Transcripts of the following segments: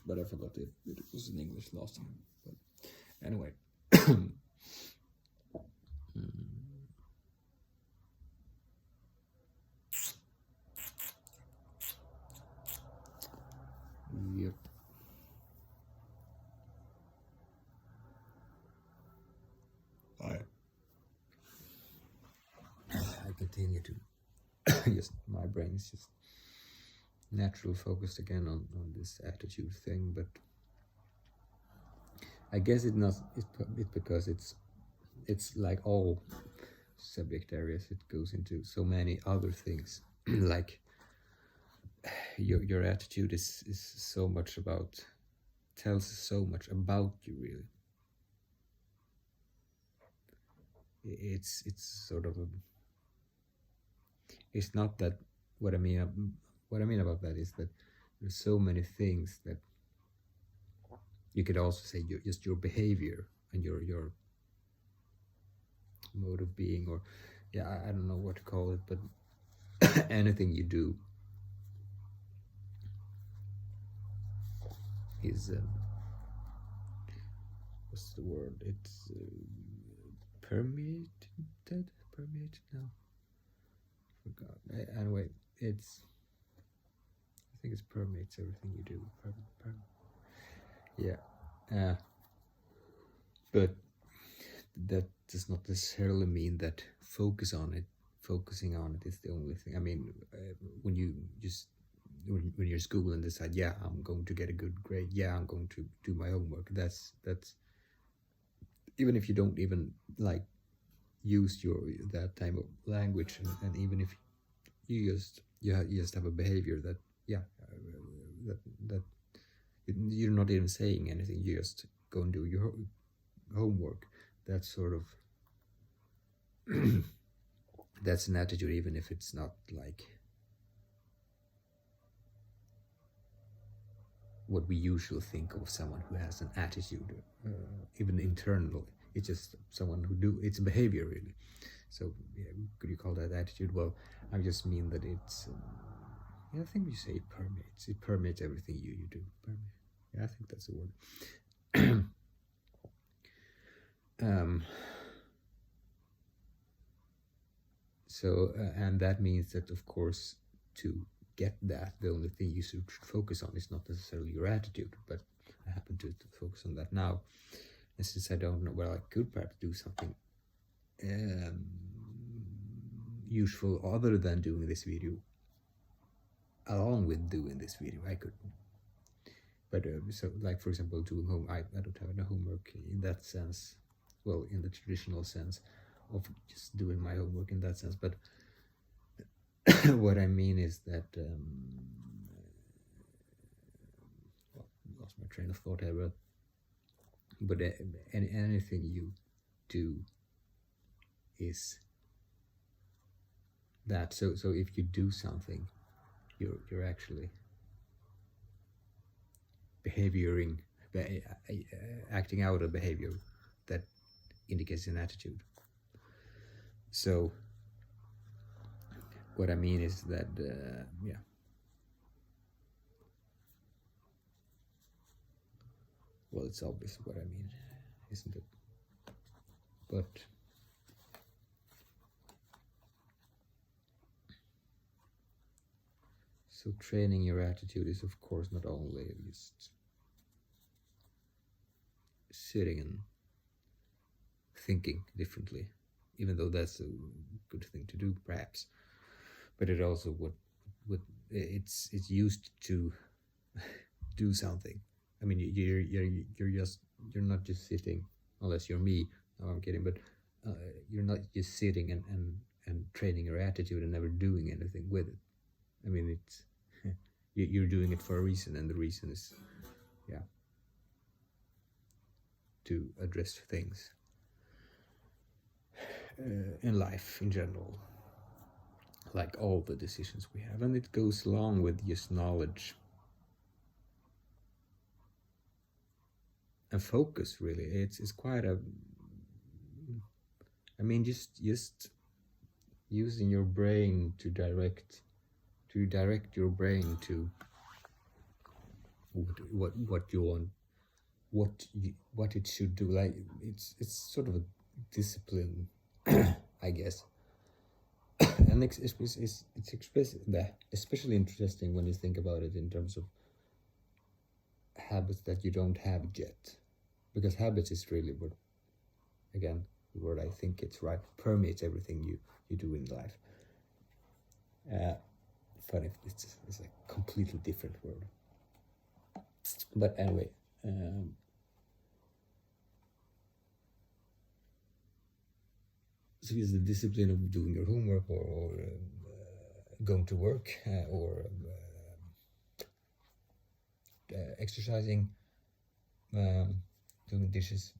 but I forgot it was in English last time. But anyway. Yep. I continue to just my brain is just naturally focused again on this attitude thing, but I guess it's because it's like all subject areas, it goes into so many other things. Like your attitude is so much about, tells so much about you, really. It's sort of it's not that what I mean about that is that there's so many things that you could also say just your behavior and your mode of being, or I don't know what to call it, but anything you do is what's the word? It's permeated. No, forgot. Anyway, it's. I think it's permeates everything you do. Yeah. But that does not necessarily mean that focusing on it is the only thing. I mean, when you just when you're at school and decide, I'm going to get a good grade, I'm going to do my homework, that's even if you don't even like use that type of language, and even if you just have a behavior that that you're not even saying anything, you just go and do your homework, that's sort of that's an attitude, even if it's not like what we usually think of someone who has an attitude, even internally. It's just someone it's a behavior, really. So could you call that attitude? Well, I just mean that it's I think you say it permeates everything you do. I think that's the word. So and that means that, of course, to get that, the only thing you should focus on is not necessarily your attitude, but I happen to focus on that now. And since I don't know, well, I could perhaps do something useful other than doing this video. Along with doing this video, I could. But so, like, for example, doing I don't have any homework in that sense. Well, in the traditional sense of just doing my homework in that sense. But what I mean is that lost my train of thought here. But anything you do is that. So if you do something, you're actually acting out a behavior that indicates an attitude. So what I mean is that well, it's obvious what I mean, isn't it? But so training your attitude is, of course, not only just sitting and thinking differently, even though that's a good thing to do, perhaps. But it also it's used to do something. I mean, you're not just sitting, unless you're me. No, I'm kidding. But you're not just sitting and training your attitude and never doing anything with it. I mean, it's you're doing it for a reason, and the reason is to address things in life in general, like all the decisions we have, and it goes along with just knowledge and focus. Really, it's quite a. I mean, just using your brain to direct your brain to what you want, what it should do. Like it's sort of a discipline, I guess. And especially interesting when you think about it in terms of habits that you don't have yet, because habits is really what, again, the word I think it's right, permeates everything you do in life. Funny, it's a completely different word, but anyway. So it's the discipline of doing your homework, or going to work, or exercising, doing dishes.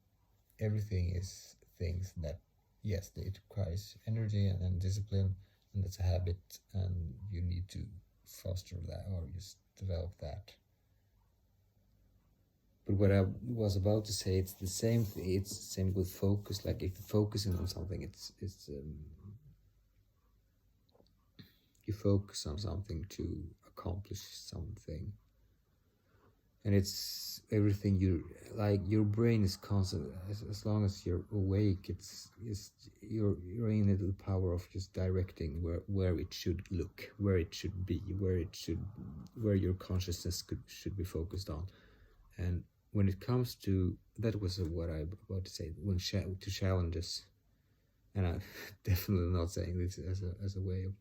Everything is things that, yes, it requires energy and discipline, and that's a habit, and you need to foster that or just develop that. But what I was about to say, it's the same thing. It's the same with focus. Like if you're focusing on something, it's you focus on something to accomplish something, and it's everything you like. Your brain is constant as long as you're awake. It's you're in it, the power of just directing where it should look, where it should be, where your consciousness should be focused on. And when it comes to that, was what I about to say, when to challenges, and I'm definitely not saying this as a way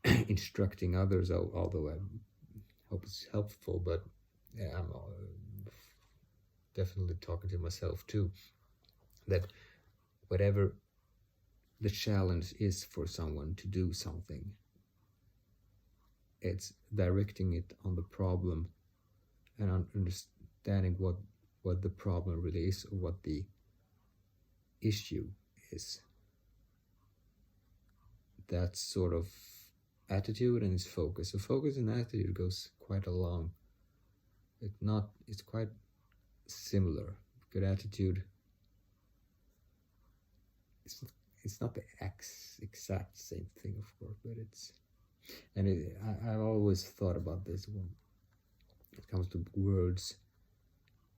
of instructing others, although I hope it's helpful, but yeah, I'm definitely talking to myself too, that whatever the challenge is for someone to do something, it's directing it on the problem and understanding what the problem really is, or what the issue is. That sort of attitude and its focus. So focus and attitude goes quite along. It's quite similar. Good attitude. It's not the exact same thing, of course, but it's, and I've always thought about this when it comes to words.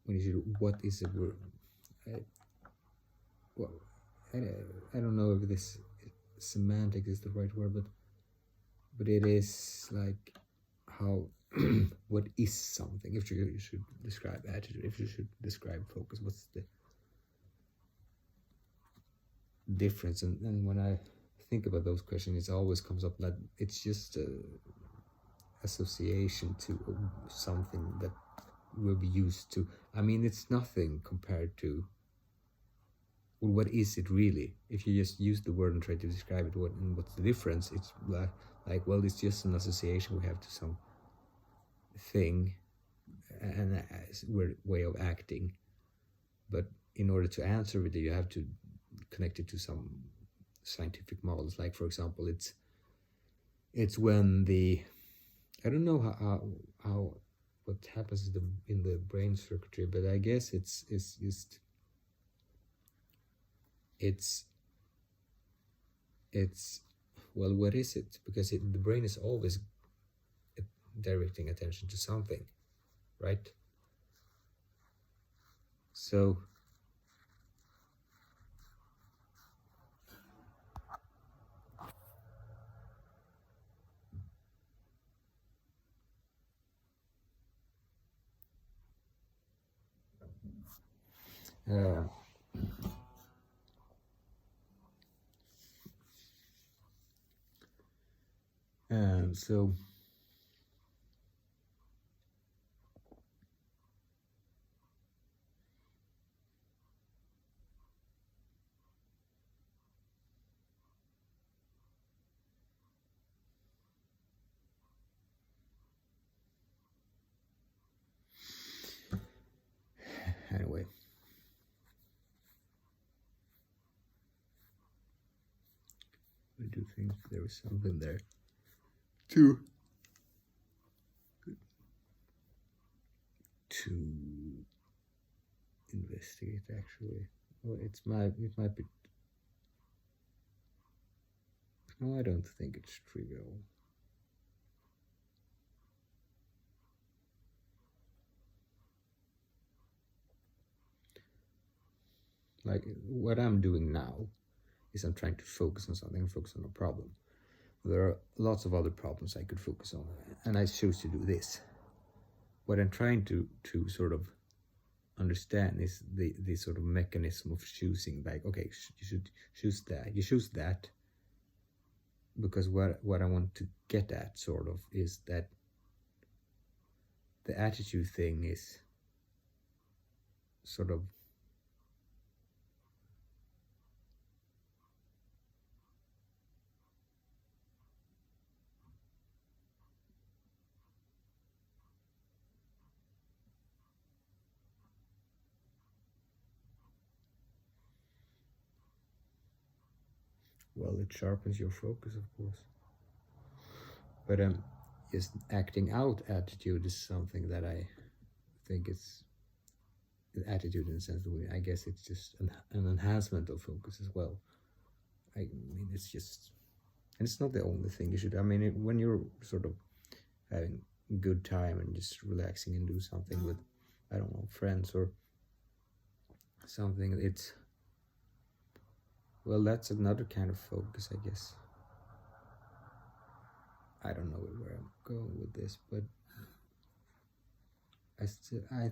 When you should, what is a word? I don't know if this semantics is the right word, but it is like how what is something. If you should describe attitude, if you should describe focus, what's the difference? And when I think about those questions, it always comes up that it's just a association to something that we'll be used to. I mean, it's nothing compared to, well, what is it really? If you just use the word and try to describe it, what's the difference? It's like, well, it's just an association we have to some thing and a way of acting. But in order to answer it, you have to connect it to some scientific models. Like, for example, it's when I don't know how what happens in the brain circuitry, but I guess it's well, what is it? Because the brain is always directing attention to something, right? So so anyway, I do think there is something there to investigate, actually. Well, it might be. No, I don't think it's trivial. Like what I'm doing now is I'm trying to focus on something, focus on a problem. There are lots of other problems I could focus on, and I choose to do this. What I'm trying to sort of understand is the sort of mechanism of choosing. Like, okay, you should choose that. You choose that because what I want to get at sort of is that the attitude thing is sort of well, it sharpens your focus, of course. But just acting out attitude is something that I think it's attitude in the sense that I guess it's just an enhancement of focus as well. I mean, it's just, and it's not the only thing you should. I mean, when you're sort of having a good time and just relaxing and do something with, I don't know, friends or something, it's, well, that's another kind of focus, I guess. I don't know where I'm going with this, but I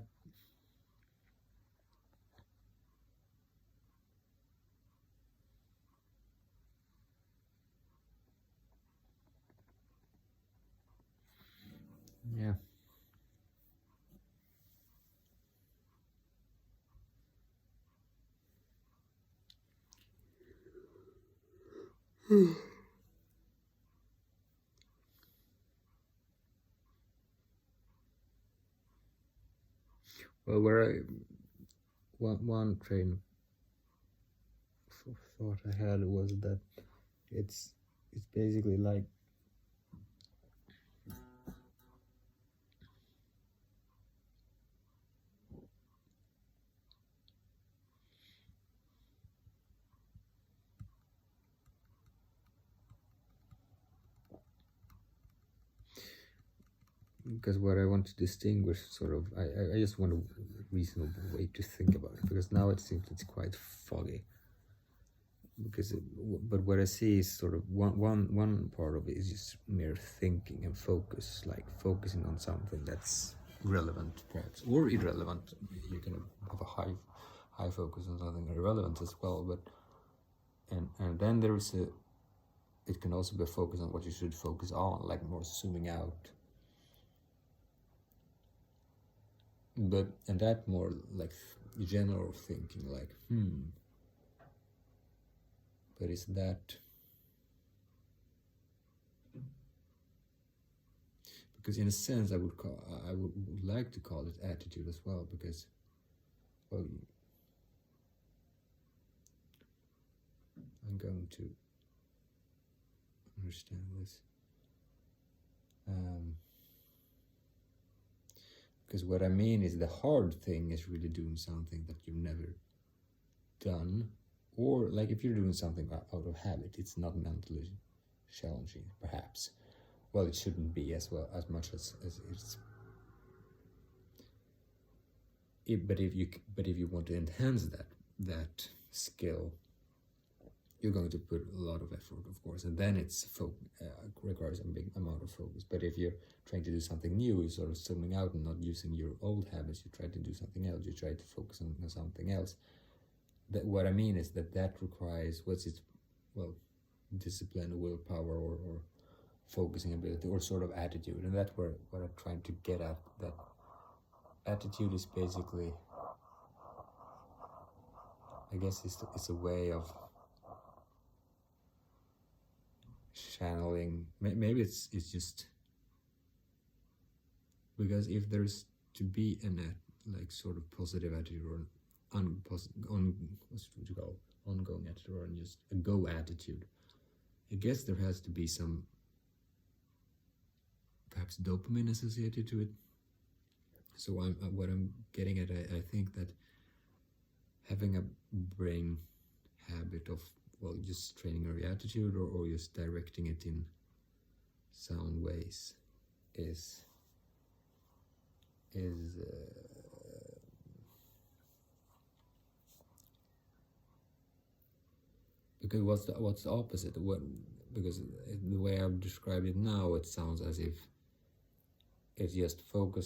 yeah. Well, one train of thought I had was that it's basically like because what I want to distinguish sort of I just want a reasonable way to think about it, because now it seems it's quite foggy, because but what I see is sort of one part of it is just mere thinking and focus, like focusing on something that's relevant perhaps or irrelevant. You can have a high focus on something irrelevant as well, but and then there is it can also be a focus on what you should focus on, like more zooming out. But and that more like general thinking, like but is that, because in a sense I would like to call it attitude as well, because well, I'm going to understand this, because what I mean is the hard thing is really doing something that you've never done, or like if you're doing something out of habit, it's not mentally challenging perhaps. Well, it shouldn't be as well as much as it's but if you want to enhance that skill, you're going to put a lot of effort, of course, and then it's requires a big amount of focus. But if you're trying to do something new, you're sort of zooming out and not using your old habits, you try to do something else, you try to focus on something else. That what I mean is that requires discipline, willpower, or focusing ability, or sort of attitude, and that's what I'm trying to get at. That attitude is basically, I guess, it's a way of channeling. Maybe it's just because if there's to be like sort of positive attitude or what's what you call ongoing attitude, or just a go attitude, I guess there has to be some perhaps dopamine associated to it. So what I'm getting at, I think that having a brain habit of just training your attitude, or just directing it in sound ways is because what's the opposite? Because the way I've described it now, it sounds as if it's just focus